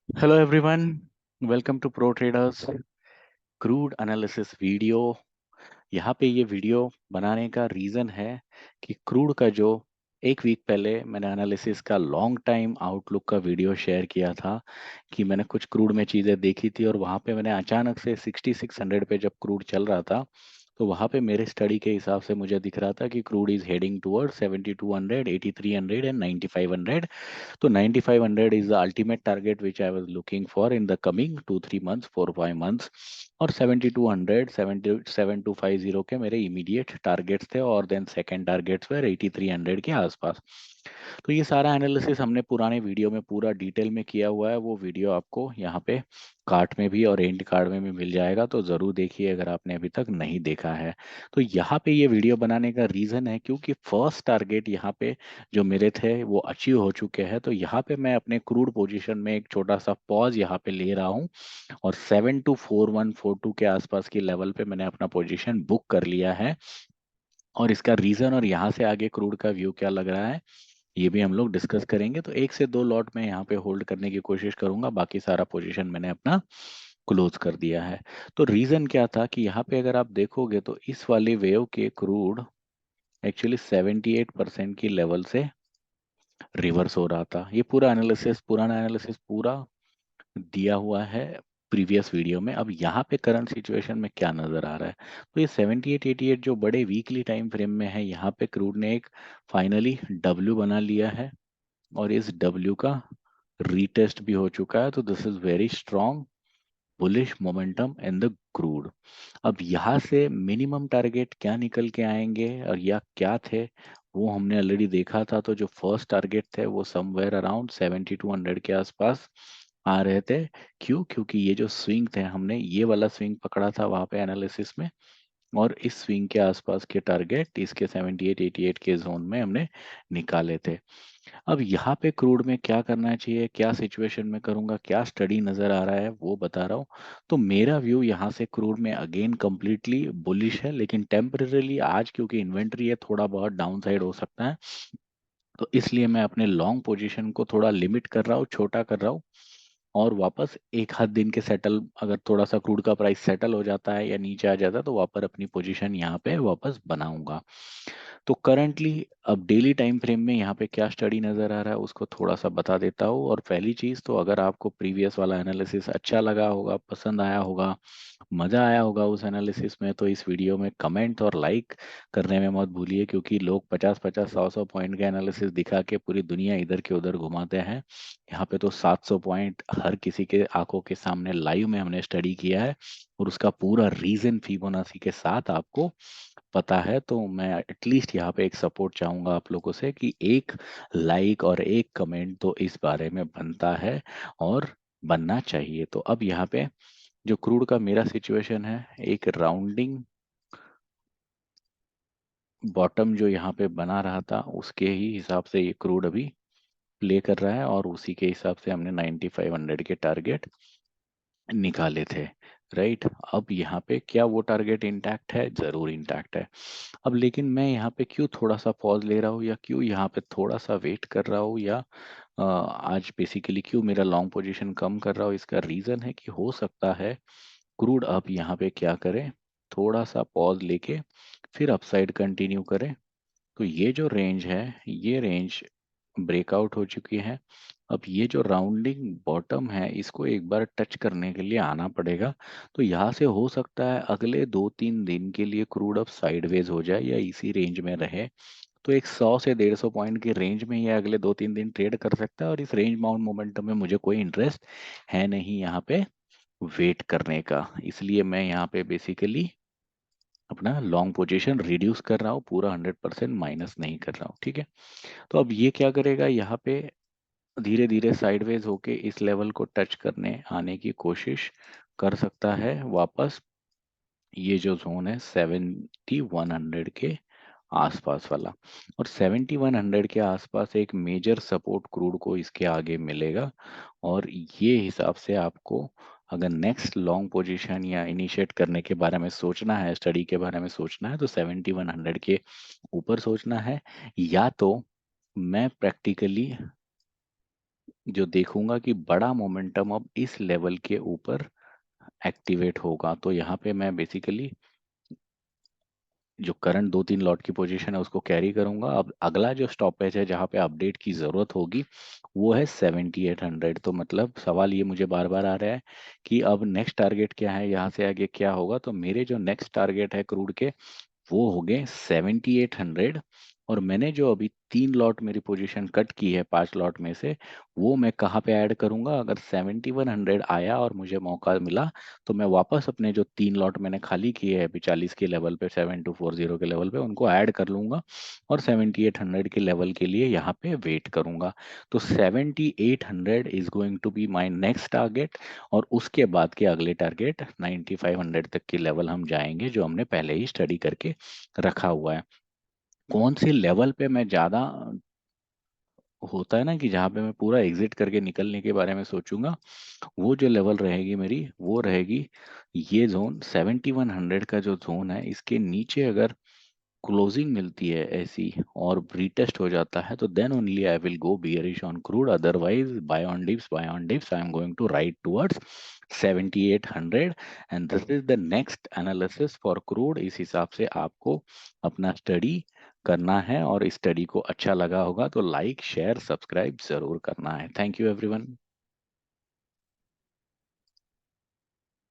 Hello everyone, welcome to pro traders crude analysis video. यहाँ पे ये वीडियो बनाने का रीज़न है कि क्रूड का जो एक वीक पहले मैंने एनालिसिस का लॉन्ग टाइम आउटलुक का वीडियो शेयर किया था कि मैंने कुछ क्रूड में चीज़ें देखी थी और वहाँ पे मैंने अचानक से 6600 पे जब क्रूड चल रहा था तो वहाँ पे मेरे स्टडी के हिसाब से मुझे दिख रहा था कि crude is heading toward 7200, 8300 and 9500। So 9500 is the ultimate target which I was looking for in the coming 2-3 months, 4-5 months। और 7200, 7250 के मेरे इमीडिएट टारगेट्स थे और देन सेकंड टारगेट्स वर 8300 के आसपास। तो ये सारा एनालिसिस हमने पुराने वीडियो में पूरा डिटेल में किया हुआ है। वो वीडियो आपको यहाँ पे कार्ट में भी और एंड कार्ड में भी मिल जाएगा, तो ज़रूर देखिए अगर आपने अभी तक नहीं देखा है। तो यहाँ पे ये वीडियो बनाने का रीज़न है क्योंकि फर्स्ट टारगेट यहाँ पे जो मेरे थे वो अचीव हो चुके हैं। तो यहाँ पे मैं अपने क्रूड पोजीशन में एक छोटा सा पॉज यहाँ पे ले रहा हूँ और 724142 के आसपास की लेवल पे मैंने अपना पोजीशन बुक कर लिया है। और इसका रीज़न और यहाँ से आगे क्रूड का व्यू क्या लग रहा है ये भी हम लोग डिस्कस करेंगे। तो एक से दो लॉट में यहाँ पे होल्ड करने की कोशिश करूंगा, बाकी सारा पोजीशन मैंने अपना क्लोज कर दिया है। तो रीजन क्या था कि यहाँ पे अगर आप देखोगे तो इस वाली वेव के क्रूड एक्चुअली 78% की लेवल से रिवर्स हो रहा था। ये पूरा एनालिसिस, पुराना एनालिसिस पूरा दिया हुआ है प्रीवियस वीडियो में। अब यहाँ पे करंट सिचुएशन में क्या नजर आ रहा है, तो ये 78 88 जो बड़े वीकली टाइम फ्रेम में है, यहाँ पे क्रूड ने एक फाइनली डब्ल्यू बना लिया है और इस डब्ल्यू का रीटेस्ट भी हो चुका है। तो this is very strong bullish momentum in the crude. अब यहाँ से मिनिमम टारगेट क्या निकल के आएंगे और या क्या थे वो हमने ऑलरेडी देखा था। तो जो फर्स्ट टारगेट थे वो समवेयर अराउंड 7200 के आसपास आ रहे थे। क्यों? क्योंकि ये जो स्विंग थे, हमने ये वाला स्विंग पकड़ा था वहां पे एनालिसिस में और इस स्विंग के आसपास के टारगेट इसके 78 88 के जोन में हमने निकाले थे। अब यहाँ पे क्रूड में क्या करना चाहिए, क्या सिचुएशन में करूंगा, क्या स्टडी नजर आ रहा है वो बता रहा हूँ। तो मेरा व्यू यहाँ से क्रूड में अगेन कंप्लीटली बुलिश है, लेकिन टेम्परेली आज क्योंकि इन्वेंट्री है थोड़ा बहुत डाउन साइड हो सकता है। तो इसलिए मैं अपने लॉन्ग पोजीशन को थोड़ा लिमिट कर रहा हूँ, छोटा कर रहा हूँ और वापस एक आध दिन के सेटल, अगर थोड़ा सा क्रूड का प्राइस सेटल हो जाता है या नीचे आ जाता है तो वापस अपनी पोजीशन यहाँ पे वापस बनाऊंगा। तो करंटली अब डेली टाइम फ्रेम में यहाँ पे क्या स्टडी नजर आ रहा है उसको थोड़ा सा बता देता हूँ। और पहली चीज तो अगर आपको प्रीवियस वाला एनालिसिस अच्छा लगा होगा, पसंद आया होगा, मजा आया होगा उस एनालिसिस में, तो इस वीडियो में कमेंट और लाइक करने में मत भूलिए। क्योंकि लोग 50-50 100-100 पॉइंट के एनालिसिस दिखा के पूरी दुनिया इधर के उधर घुमाते हैं। यहाँ पे तो 700 पॉइंट हर किसी के आंखों के सामने लाइव में हमने स्टडी किया है और उसका पूरा रीजन फिबोनाची के साथ आपको पता है। तो मैं एटलीस्ट यहाँ पे एक सपोर्ट चाहूंगा आप लोगों से कि एक लाइक और एक कमेंट तो इस बारे में बनता है और बनना चाहिए। तो अब यहाँ पे जो क्रूड का मेरा सिचुएशन है, एक राउंडिंग बॉटम जो यहाँ पे बना रहा था उसके ही हिसाब से ये क्रूड अभी प्ले कर रहा है और उसी के हिसाब से हमने 9500 के टारगेट निकाले थे। राइट, अब यहाँ पे क्या वो टारगेट इंटैक्ट है? जरूर इंटैक्ट है। अब लेकिन मैं यहाँ पे क्यों थोड़ा सा पॉज ले रहा हूँ या क्यों यहाँ पे थोड़ा सा वेट कर रहा हूँ या आज बेसिकली क्यों मेरा लॉन्ग पोजीशन कम कर रहा हूँ, इसका रीजन है कि हो सकता है क्रूड अब यहाँ पे क्या करे, थोड़ा सा पॉज लेके फिर अपसाइड कंटिन्यू करे। तो ये जो रेंज है, ये रेंज ब्रेकआउट हो चुकी है। अब ये जो राउंडिंग बॉटम है इसको एक बार टच करने के लिए आना पड़ेगा। तो यहाँ से हो सकता है अगले 2-3 दिन के लिए क्रूड अब साइडवेज हो जाए या इसी रेंज में रहे। तो एक 100 से 150 पॉइंट की रेंज में ये अगले 2-3 दिन ट्रेड कर सकता है और इस रेंज बाउंड मोमेंटम में मुझे कोई इंटरेस्ट है नहीं यहाँ पे वेट करने का। इसलिए मैं यहाँ पे बेसिकली अपना लॉन्ग पोजीशन रिड्यूस कर रहा हूँ, पूरा 100% माइनस नहीं कर रहा हूँ। ठीक है, तो अब ये क्या करेगा, यहाँ पे धीरे धीरे साइडवेज होके इस लेवल को टच करने आने की कोशिश कर सकता है वापस। ये जो जोन है 7100 के आसपास वाला, और 7100 के आसपास एक मेजर सपोर्ट क्रूड को इसके आगे मिलेगा। और ये हिसाब से आपको अगर नेक्स्ट लॉन्ग पोजीशन या इनिशिएट करने के बारे में सोचना है, स्टडी के बारे में सोचना है, तो 7100 के ऊपर सोचना है। या तो मैं प्रैक्टिकली जो देखूंगा कि बड़ा मोमेंटम अब इस लेवल के ऊपर एक्टिवेट होगा। तो यहाँ पे मैं बेसिकली जो करंट 2-3 लॉट की पोजीशन है उसको कैरी करूंगा। अब अगला जो स्टॉपेज है जहाँ पे अपडेट की ज़रूरत होगी वो है 7800। तो मतलब सवाल ये मुझे बार बार आ रहा है कि अब नेक्स्ट टारगेट क्या है, यहाँ से आगे क्या होगा। तो मेरे जो नेक्स्ट टारगेट है क्रूड के वो हो गए 7800। और मैंने जो अभी 3 लॉट मेरी पोजीशन कट की है 5 लॉट में से, वो मैं कहाँ पे ऐड करूंगा। अगर 7100 आया और मुझे मौका मिला तो मैं वापस अपने जो 3 लॉट मैंने खाली किए हैं अभी 40 के लेवल पे, 7240 के लेवल पे, उनको ऐड कर लूंगा और 7800 के लेवल के लिए यहाँ पे वेट करूंगा। तो 7800 is going to be my next target. और उसके बाद के अगले टारगेट 9500 तक के लेवल हम जाएंगे, जो हमने पहले ही स्टडी करके रखा हुआ है। कौन से लेवल पे मैं ज्यादा होता है ना कि जहाँ पे मैं पूरा एग्जिट करके निकलने के बारे में सोचूंगा, वो जो लेवल रहेगी मेरी वो रहेगी ये जोन 7100 का जो जोन है। इसके नीचे अगर क्लोजिंग मिलती है ऐसी और रीटेस्ट हो जाता है तो then only I will go bearish on crude. Otherwise buy on dips I am going to right towards 7800। And this is the next analysis for crude. इस हिसाब से आपको अपना स्टडी करना है, और इस स्टडी को अच्छा लगा होगा तो लाइक शेयर सब्सक्राइब जरूर करना है। Thank you everyone.